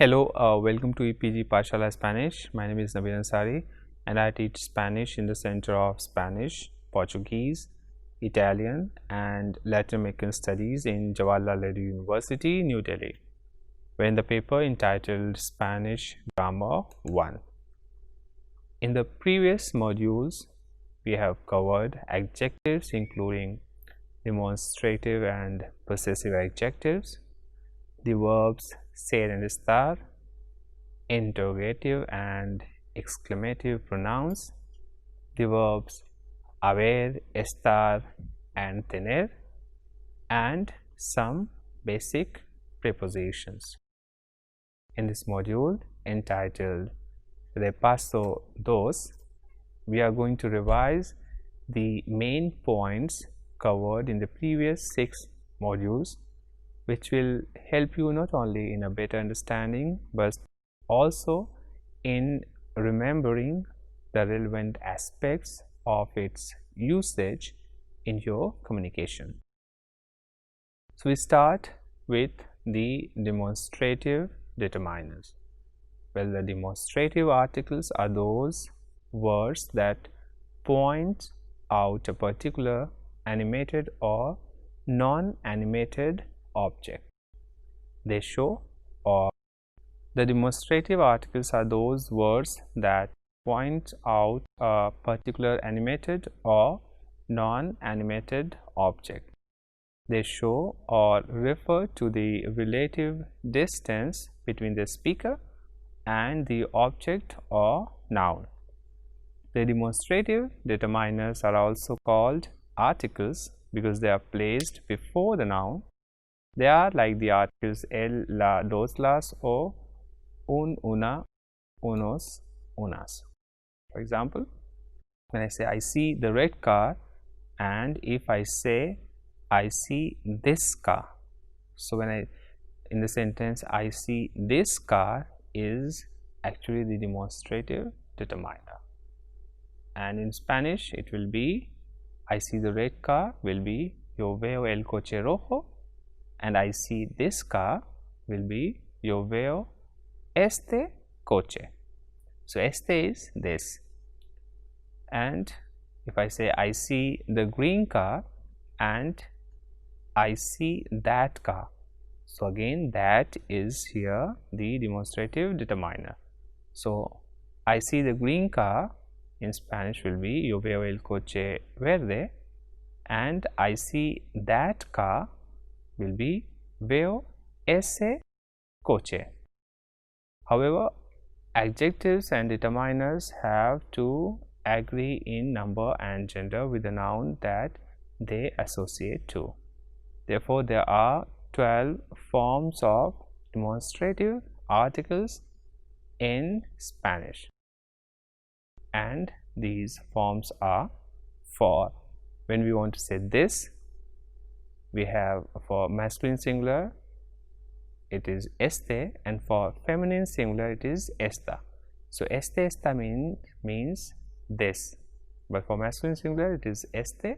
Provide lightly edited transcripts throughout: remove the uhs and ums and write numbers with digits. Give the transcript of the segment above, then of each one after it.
Hello, welcome to EPG Pashala Spanish. My name is Nabil Ansari and I teach Spanish in the Center of Spanish, Portuguese, Italian and Latin American Studies in Jawaharlal Nehru University, New Delhi. We're in the paper entitled Spanish Grammar 1. In the previous modules, we have covered adjectives including demonstrative and possessive adjectives, the verbs ser and estar, interrogative and exclamative pronouns, the verbs haber, estar and tener, and some basic prepositions. In this module entitled Repaso 2, we are going to revise the main points covered in the previous 6 modules, which will help you not only in a better understanding but also in remembering the relevant aspects of its usage in your communication. So we start with the demonstrative determiners. Well, the demonstrative articles are those words that point out a particular animated or non-animated object. They show or the demonstrative articles are those words that point out a particular animated or non-animated object. They show or refer to the relative distance between the speaker and the object or noun. The demonstrative determiners are also called articles because they are placed before the noun. They are like the articles el, la, dos, las, o, un, una, unos, unas. For example, when I say I see the red car, and if I say I see this car, so when in the sentence I see this car is actually the demonstrative determiner. And in Spanish it will be I see the red car will be yo veo el coche rojo, and I see this car will be yo veo este coche. So este is this, and if I say I see the green car and I see that car, so again that is here the demonstrative determiner. So I see the green car in Spanish will be yo veo el coche verde, and I see that car will be veo ese coche. However, adjectives and determiners have to agree in number and gender with the noun that they associate to. Therefore, there are 12 forms of demonstrative articles in Spanish, and these forms are: for when we want to say this, we have for masculine singular it is este, and for feminine singular it is esta. So este, esta means this, but for masculine singular it is este,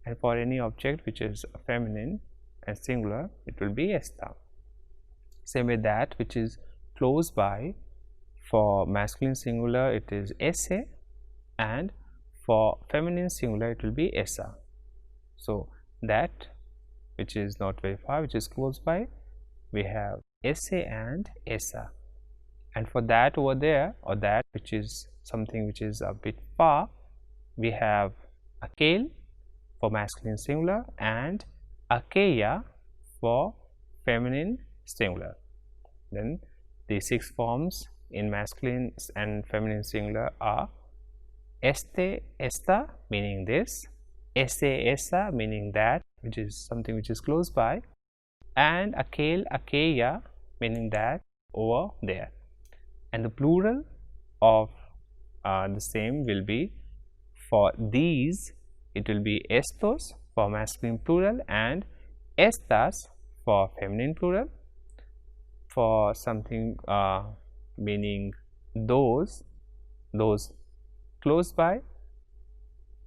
and for any object which is feminine and singular it will be esta. Same with that which is close by, for masculine singular it is ese, and for feminine singular it will be esa. So that which is not very far, which is close by, we have ese and esa, and for that over there, or that which is something which is a bit far, we have aquel for masculine singular and aquella for feminine singular. Then the 6 forms in masculine and feminine singular are este, esta meaning this, ese, esa meaning that which is something which is close by, and aquel, aquella meaning that over there. And the plural of the same will be, for these it will be estos for masculine plural and estas for feminine plural. For something meaning those close by,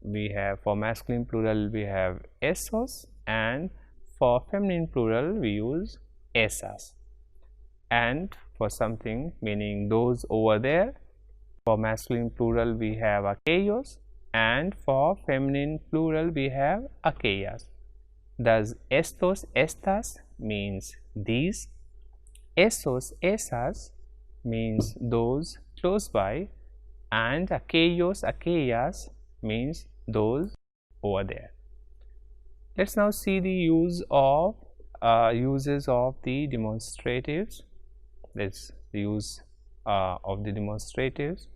we have for masculine plural we have esos, and for feminine plural we use esas. And for something, meaning those over there. For masculine plural we have aquellos, and for feminine plural we have aquellas. Thus estos, estas means these, esos, esas means those close by, and aquellos, aquellas means those over there. Let's now see the uses of the demonstratives. Let's use of the demonstratives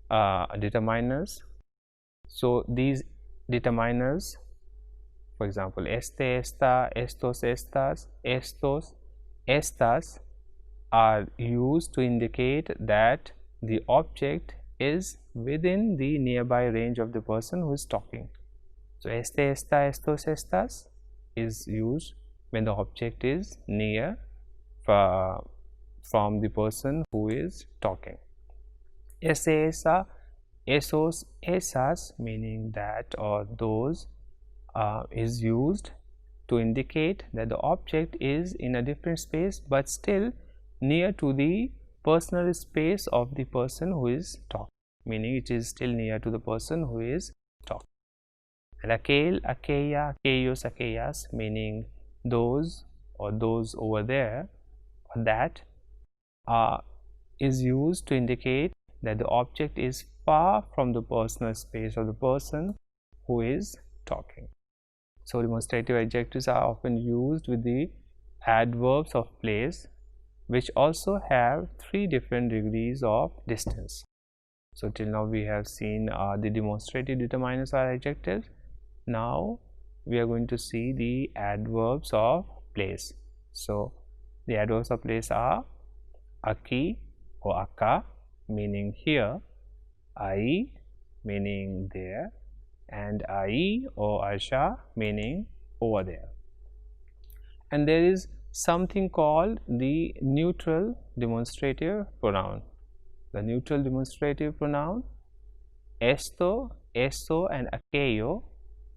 determiners. So these determiners, for example, este, esta, estos, estas, estos, estas, are used to indicate that the object is within the nearby range of the person who is talking. So este, esta, estos, estas is used when the object is near from the person who is talking. Ese, esa, esos, esas, meaning that or those, is used to indicate that the object is in a different space but still near to the personal space of the person who is talking, meaning it is still near to the person who is talking. And aquel, aquella, aquellos, aquellas, meaning those or those over there, or that, is used to indicate that the object is far from the personal space of the person who is talking. So demonstrative adjectives are often used with the adverbs of place, which also have 3 different degrees of distance. So till now we have seen the demonstrative determiners are adjectives. Now we are going to see the adverbs of place. So the adverbs of place are aquí or acá, meaning here, ahí meaning there, and ahí or allá meaning over there. And there is something called the neutral demonstrative pronoun. The neutral demonstrative pronoun esto, eso and aquello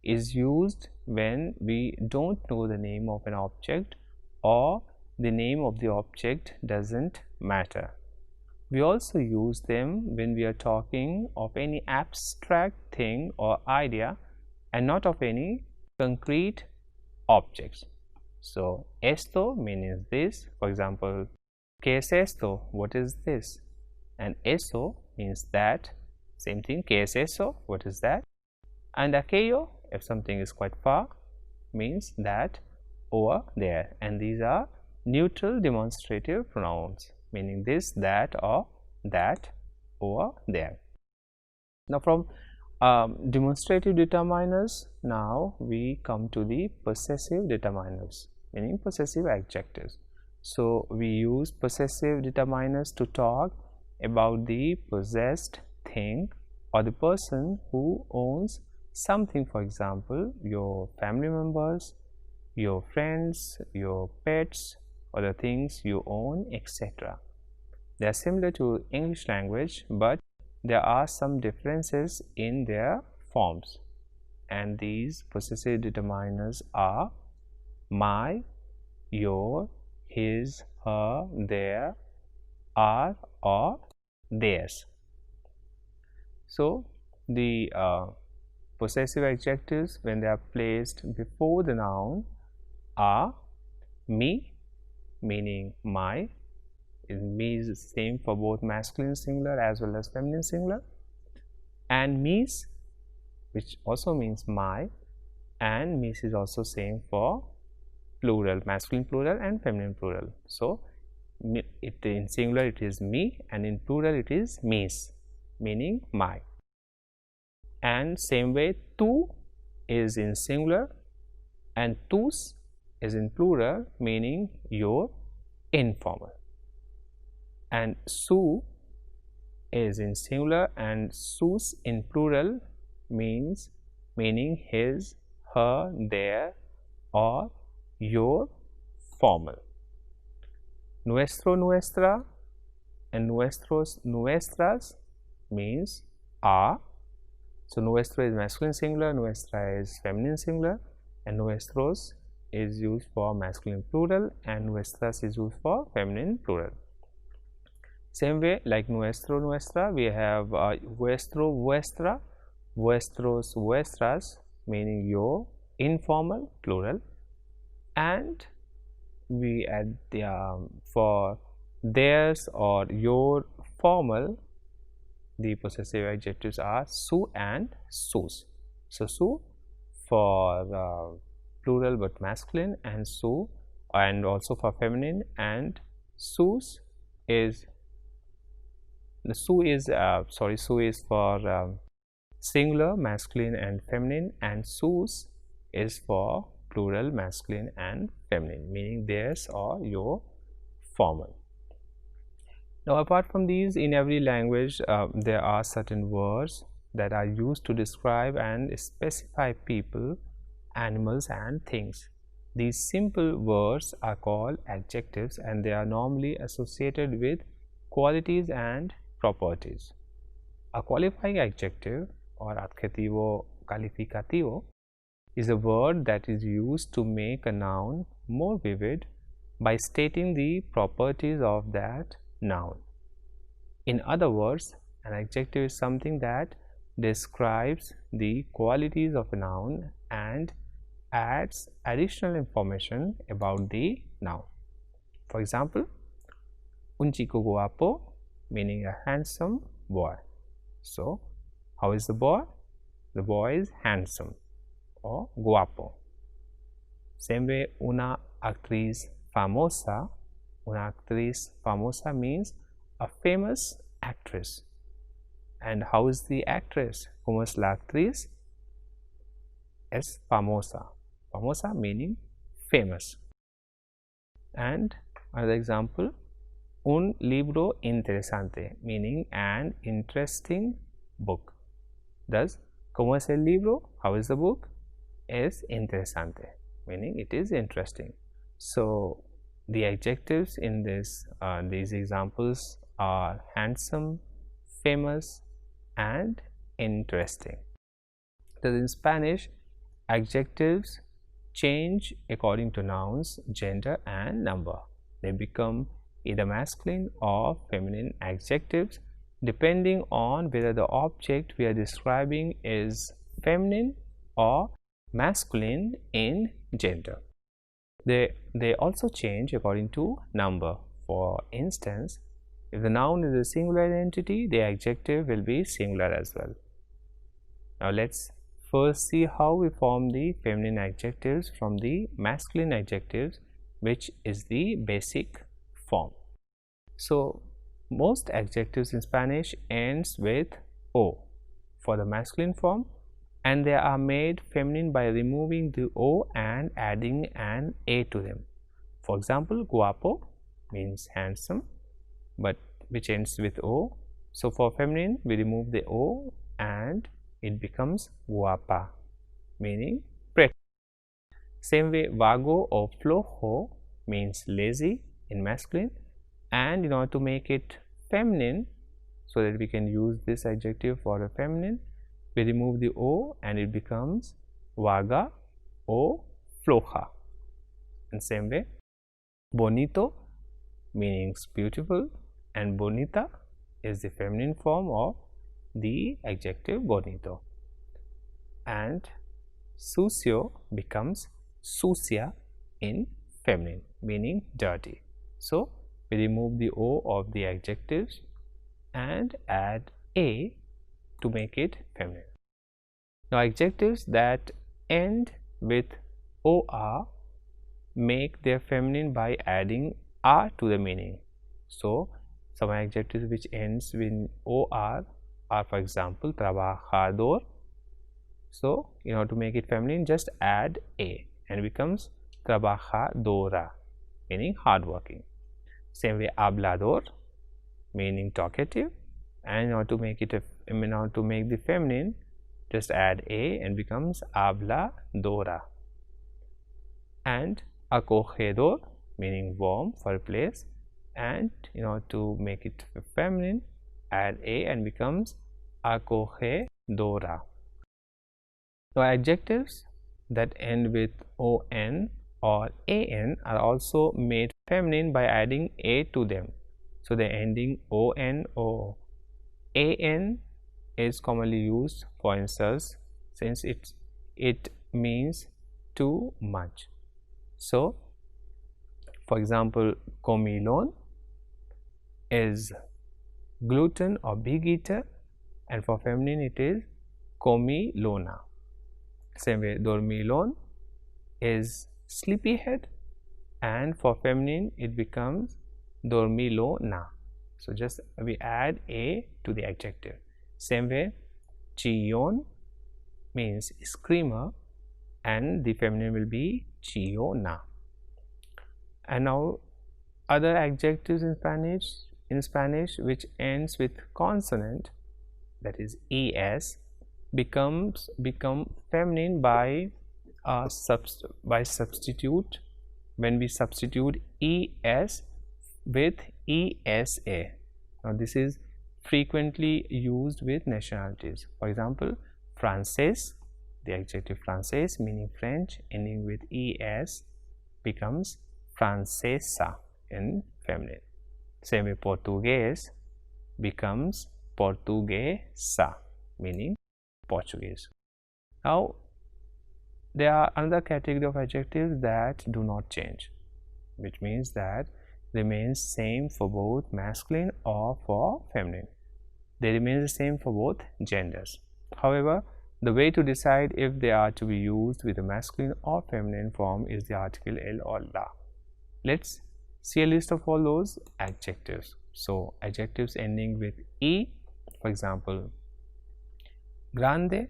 is used when we don't know the name of an object or the name of the object doesn't matter. We also use them when we are talking of any abstract thing or idea and not of any concrete objects. So esto means this. For example, ¿qué es esto? What is this? And eso means that. Same thing, ¿qué es eso? What is that? And aquello, if something is quite far, means that over there. And these are neutral demonstrative pronouns, meaning this, that, or that over there. Now from demonstrative determiners, now we come to the possessive determiners, meaning possessive adjectives. So we use possessive determiners to talk about the possessed thing or the person who owns something. For example, your family members, your friends, your pets, or the things you own, etc. They are similar to English language, but there are some differences in their forms, and these possessive determiners are my, your, his, her, their, our, or theirs. So the possessive adjectives, when they are placed before the noun, are me, meaning my. Me is the same for both masculine singular as well as feminine singular, and me's, which also means my, and me's is also same for plural, masculine plural and feminine plural. So in singular it is me, and in plural it is me's, meaning my. And same way, tu is in singular and tus is in plural, meaning your informal. And su is in singular and sus in plural, meaning his, her, their, or your formal. Nuestro, nuestra and nuestros, nuestras means our. So nuestro is masculine singular, nuestra is feminine singular, and nuestros is used for masculine plural and nuestras is used for feminine plural. Same way, like nuestro, nuestra, we have vuestro, vuestra, vuestros, vuestras, meaning your, informal, plural, and we add the for theirs or your, formal, the possessive adjectives are su and sus. So su for plural but masculine, and su, and also for feminine, and sus is the su is su is for singular masculine and feminine, and sus is for plural masculine and feminine, meaning theirs or your, formal. Now, apart from these, in every language there are certain words that are used to describe and specify people, animals, and things. These simple words are called adjectives, and they are normally associated with qualities and properties. A qualifying adjective or adjetivo calificativo is a word that is used to make a noun more vivid by stating the properties of that noun. In other words, an adjective is something that describes the qualities of a noun and adds additional information about the noun. For example, un chico guapo, meaning a handsome boy. So, how is the boy? The boy is handsome or guapo. Same way, una actriz famosa. Una actriz famosa means a famous actress. And how is the actress? ¿Cómo es la actriz? Es famosa. Famosa meaning famous. And another example, un libro interesante, meaning an interesting book. Thus, ¿cómo es el libro? How is the book? Es interesante, meaning it is interesting. So, the adjectives in these examples are handsome, famous, and interesting. Thus, in Spanish, adjectives change according to nouns, gender, and number. They become either masculine or feminine adjectives depending on whether the object we are describing is feminine or masculine in gender. They also change according to number. For instance, if the noun is a singular entity, the adjective will be singular as well. Now let's first see how we form the feminine adjectives from the masculine adjectives, which is the basic form. So most adjectives in Spanish ends with o for the masculine form, and they are made feminine by removing the o and adding an a to them. For example, guapo means handsome, but which ends with o. So for feminine, we remove the o and it becomes guapa, meaning pretty. Same way, vago or flojo means lazy in masculine, and in order to make it feminine, so that we can use this adjective for a feminine, we remove the o and it becomes vaga o floja. And same way, bonito means beautiful, and bonita is the feminine form of the adjective bonito. And sucio becomes sucia in feminine, meaning dirty. So we remove the o of the adjectives and add a to make it feminine. Now adjectives that end with or make their feminine by adding r to the meaning. So some adjectives which ends with or are, for example, trabajador. So in order to make it feminine, just add a and it becomes trabajadora, meaning hardworking. Same way, hablador meaning talkative, and in order to make it the feminine, just add a and becomes habladora. And acogedor meaning warm for a place, and in order to make it feminine, add a and becomes acogedora. Now adjectives that end with on or an are also made feminine by adding a to them. So the ending on or an is commonly used for insults since it means too much. So for example, comilon is glutton or big eater, and for feminine it is comilona. Same way, dormilon is sleepyhead, and for feminine it becomes dormilona. So just we add a to the adjective. Same way, chillon means screamer, and the feminine will be chillona. And now other adjectives in Spanish which ends with consonant, that is es, become feminine by substitute when we substitute es with esa. Now this is frequently used with nationalities. For example, Français, the adjective Français meaning French ending with es becomes francesa in feminine. Same way, Portuguese becomes portuguesa meaning Portuguese. Now there are another category of adjectives that do not change, which means that remains same for both masculine or for feminine. They remain the same for both genders. However, the way to decide if they are to be used with the masculine or feminine form is the article el or la. Let's see a list of all those adjectives. So adjectives ending with e, for example, grande,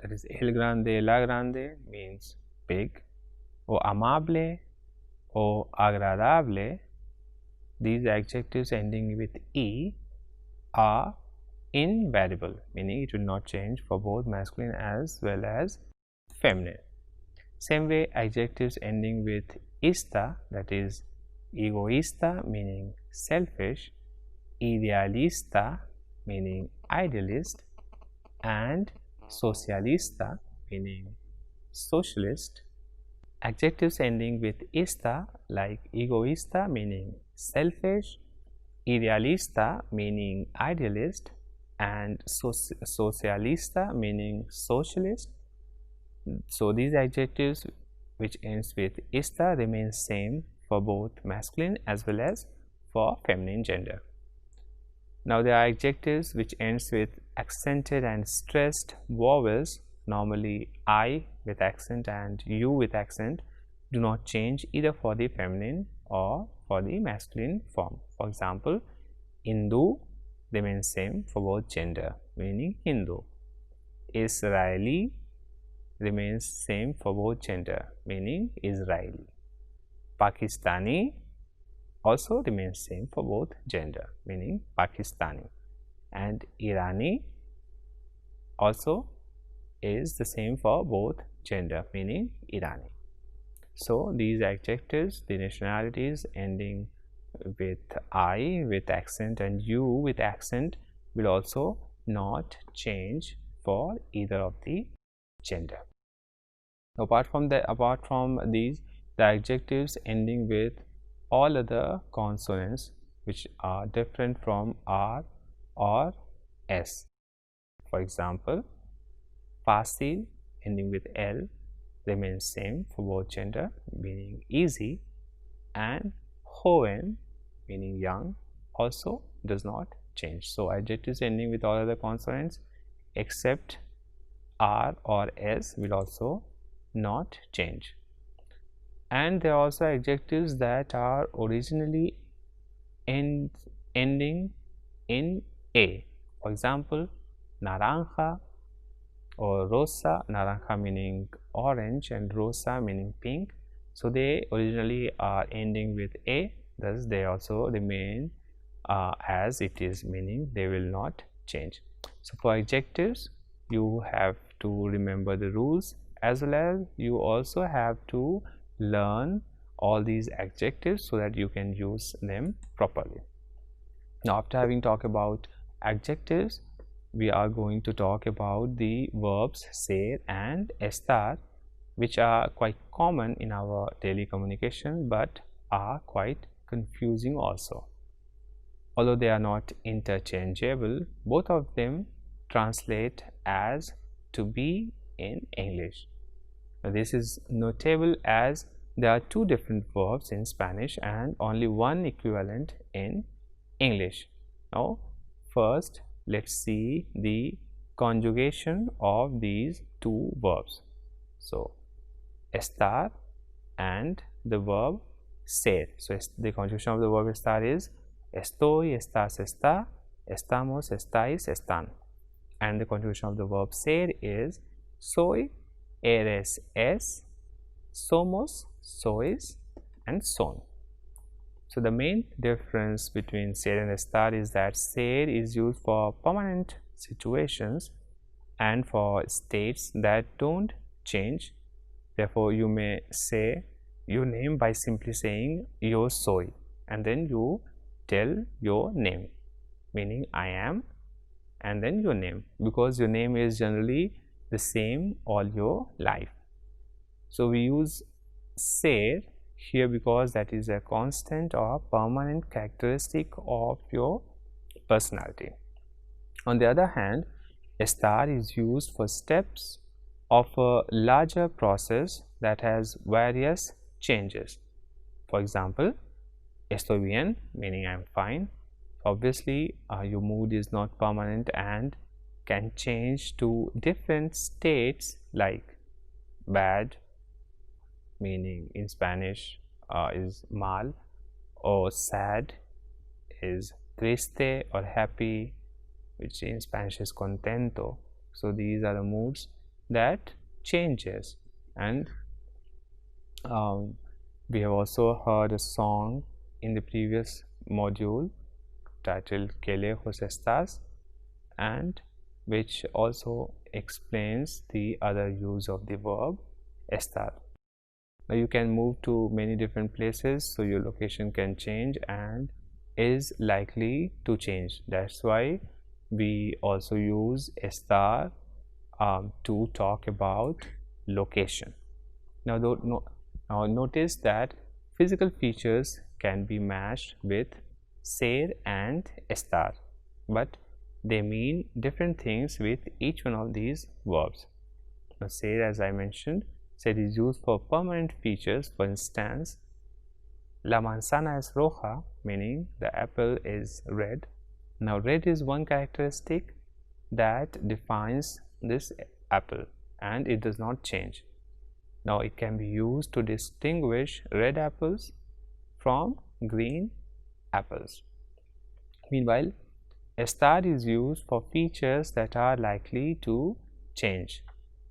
that is el grande, la grande means big, or amable or agradable. These adjectives ending with e are invariable, meaning it will not change for both masculine as well as feminine. Same way, adjectives ending with ista, that is egoísta meaning selfish, idealista meaning idealist, and socialista meaning socialist. Adjectives ending with ista like egoísta meaning selfish, idealista meaning idealist, and socialista meaning socialist. So these adjectives which ends with ista remain same for both masculine as well as for feminine gender. Now there are adjectives which ends with accented and stressed vowels. Normally I with accent and u with accent do not change either for the feminine or for the masculine form. For example, Hindu remains same for both gender meaning Hindu. Israeli remains same for both gender meaning Israeli. Pakistani also remains same for both gender meaning Pakistani, and Irani also is the same for both gender meaning Irani. So these adjectives, the nationalities ending with I with accent and u with accent will also not change for either of the gender. Apart from these, the adjectives ending with all other consonants which are different from R or S. For example, fácil ending with L remains same for both gender meaning easy, and joven meaning young also does not change. So adjectives ending with all other consonants except R or S will also not change. And there are also adjectives that are originally ending in A. For example, naranja or rosa, naranja meaning orange and rosa meaning pink. So they originally are ending with A, thus they also remain as it is, meaning they will not change. So for adjectives, you have to remember the rules, as well as you also have to learn all these adjectives so that you can use them properly. Now after having talked about adjectives, we are going to talk about the verbs ser and estar, which are quite common in our daily communication but are quite confusing also. although they are not interchangeable, both of them translate as to be in English. Now, this is notable as there are two different verbs in Spanish and only one equivalent in English. Now, first let's see the conjugation of these two verbs. So, estar and the verb ser. So, the conjugation of the verb estar is estoy, estás, está, estamos, estáis, están. And the conjugation of the verb ser is soy, eres, es, somos, sois, and son. So the main difference between ser and estar is that ser is used for permanent situations and for states that don't change. Therefore, you may say your name by simply saying yo soy, and then you tell your name, meaning I am, and then your name, because your name is generally the same all your life. So we use ser here because that is a constant or permanent characteristic of your personality. On the other hand, estar is used for steps of a larger process that has various changes. For example, estoy bien, meaning I am fine. Obviously, your mood is not permanent and can change to different states like bad, meaning in Spanish is mal, or sad is triste, or happy, which in Spanish is contento. So these are the moods that changes. And we have also heard a song in the previous module titled Que lejos estás, and which also explains the other use of the verb estar. Now you can move to many different places, so your location can change and is likely to change. That's why we also use estar to talk about location. Now, notice that physical features can be matched with ser and estar, but they mean different things with each one of these verbs. Now, ser, as I mentioned, ser is used for permanent features. For instance, la manzana es roja, meaning the apple is red. Now, red is one characteristic that defines this apple and it does not change. Now, it can be used to distinguish red apples from green apples. Meanwhile, estar is used for features that are likely to change.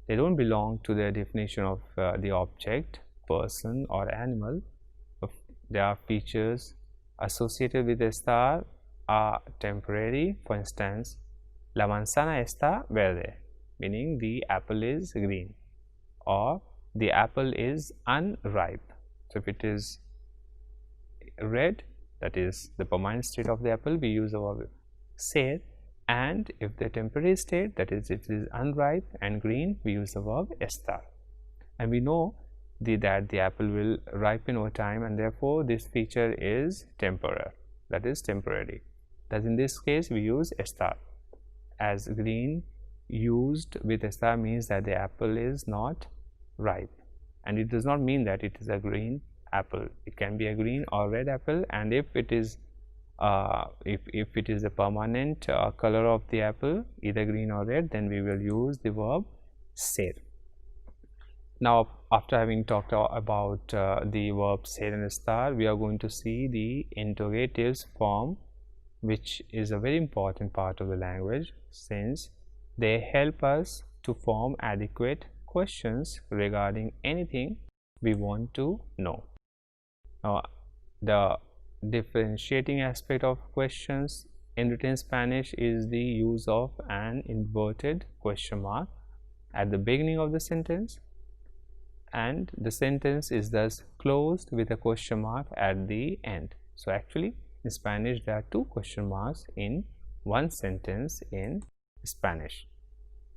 They don't belong to the definition of the object, person, or animal. There are features associated with estar are temporary. For instance, la manzana está verde, meaning the apple is green, or the apple is unripe. So if it is red, that is the permanent state of the apple, we use the verb ser, and if the temporary state, that is it is unripe and green, we use the verb estar. And we know that the apple will ripen over time, and therefore this feature is temporary, that is temporary. Thus in this case we use estar, as green used with estar means that the apple is not ripe, and it does not mean that it is a green apple. It can be a green or red apple, and if it is if it is a permanent color of the apple, either green or red, then we will use the verb ser. Now, after having talked about the verb ser and estar, we are going to see the interrogatives form, which is a very important part of the language, since they help us to form adequate questions regarding anything we want to know. Now, the differentiating aspect of questions in written Spanish is the use of an inverted question mark at the beginning of the sentence, and the sentence is thus closed with a question mark at the end. So actually in Spanish there are two question marks in one sentence in Spanish.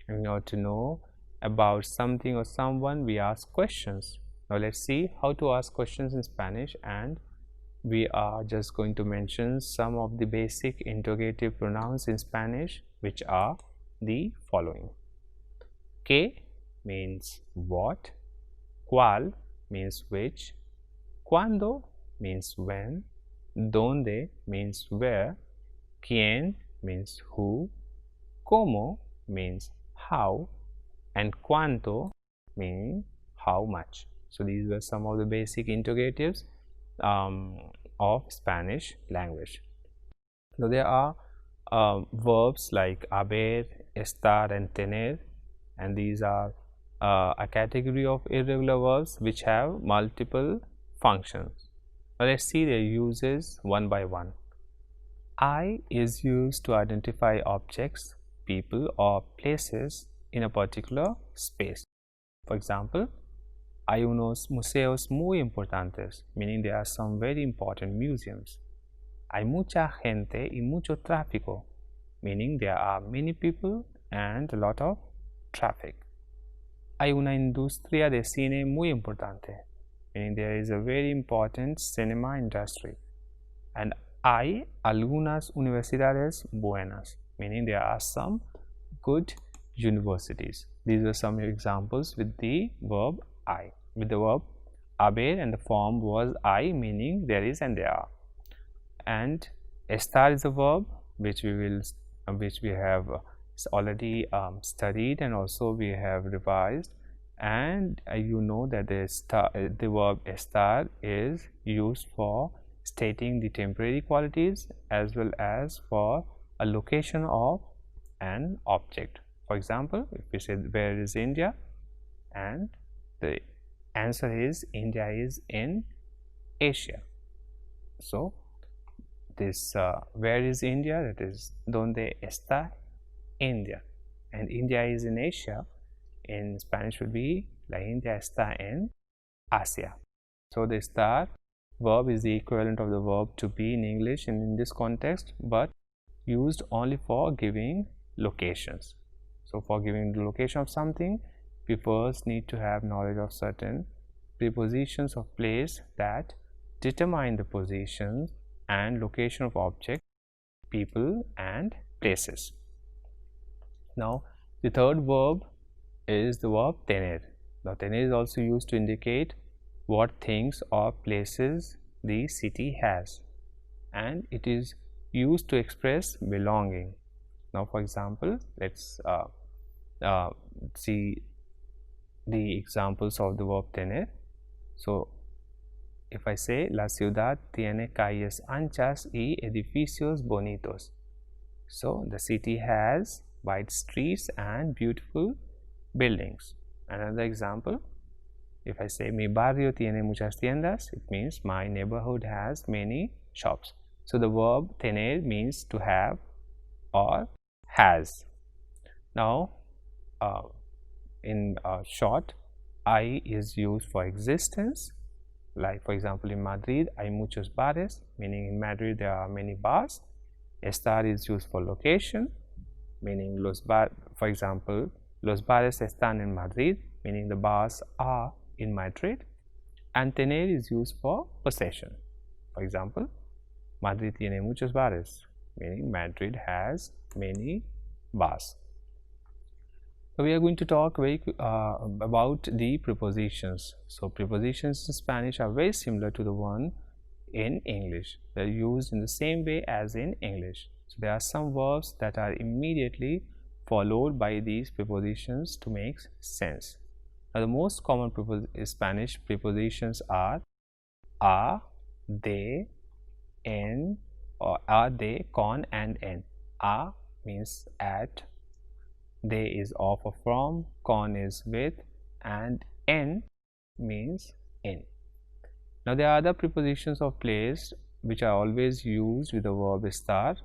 In order to know about something or someone, we ask questions. Now let's see how to ask questions in Spanish and we are just going to mention some of the basic interrogative pronouns in Spanish, which are the following. Que means what, cuál means which, cuándo means when, dónde means where, quién means who, cómo means how, and cuánto means how much. So these were some of the basic interrogatives of Spanish language. So there are verbs like haber, estar, and tener, and these are a category of irregular verbs which have multiple functions. Now let's see their uses one by one. I is used to identify objects, people, or places in a particular space. For example, hay unos museos muy importantes, meaning there are some very important museums. Hay mucha gente y mucho tráfico, meaning there are many people and a lot of traffic. Hay una industria de cine muy importante, meaning there is a very important cinema industry. And hay algunas universidades buenas, meaning there are some good universities. These are some examples with the verb I, with the verb haber, and the form was I, meaning there is and there are. And estar is a verb which we have already studied, and also we have revised. And you know that the verb estar is used for stating the temporary qualities as well as for a location of an object. For example, if we say where is India, and the answer is India is in Asia. So this where is India, that is donde está India, and India is in Asia. In Spanish would be la India está en Asia. So the estar verb is the equivalent of the verb to be in English and in this context, but used only for giving locations. So for giving the location of something, we first need to have knowledge of certain prepositions of place that determine the positions and location of objects, people, and places. Now the third verb is the verb tener. Now tener is also used to indicate what things or places the city has, and it is used to express belonging. Now for example, let's see the examples of the verb tener. So if I say la ciudad tiene calles anchas y edificios bonitos, so the city has wide streets and beautiful buildings. Another example, if I say mi barrio tiene muchas tiendas, it means my neighborhood has many shops. So the verb tener means to have or has. Now in short, I is used for existence. Like for example, in Madrid hay muchos bares, meaning in Madrid there are many bars. Estar is used for location, meaning for example, los bares están en Madrid, meaning the bars are in Madrid. And tener is used for possession. For example, Madrid tiene muchos bares, meaning Madrid has many bars. So we are going to talk about the prepositions. So prepositions in Spanish are very similar to the one in English. They are used in the same way as in English. So there are some verbs that are immediately followed by these prepositions to make sense. Now the most common Spanish prepositions are a, de, en, or a, de, con, and en. A means at, de is of or from, con is with, and en means in. Now there are other prepositions of place which are always used with the verb estar,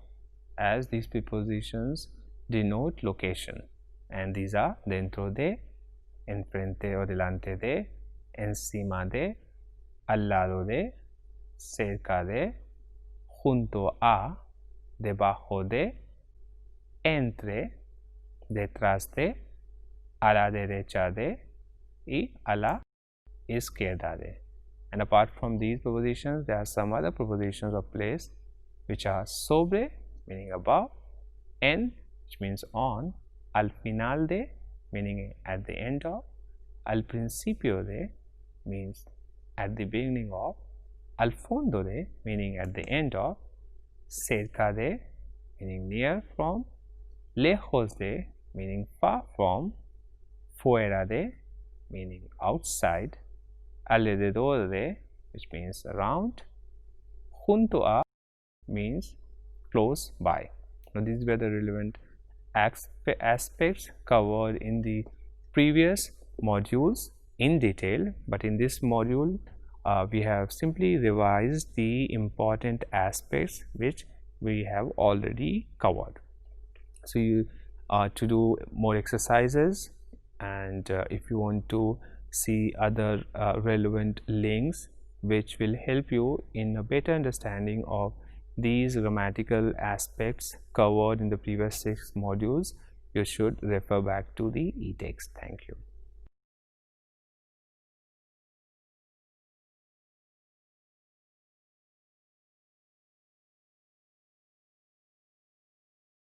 as these prepositions denote location, and these are dentro de, enfrente o delante de, encima de, al lado de, cerca de, junto a, debajo de, entre, detrás de, a la derecha de, y a la izquierda de. And apart from these prepositions, there are some other prepositions of place which are sobre, meaning above, en, which means on, al final de, meaning at the end of, al principio de, means at the beginning of, al fondo de, meaning at the end of, cerca de, meaning near from, lejos de, meaning far from, fuera de, meaning outside, alrededor de, which means around, junto a, means close by. Now these were the relevant aspects covered in the previous modules in detail, but in this module we have simply revised the important aspects which we have already covered. So you to do more exercises, and if you want to see other relevant links which will help you in a better understanding of these grammatical aspects covered in the previous 6 modules, you should refer back to the e-text. Thank you.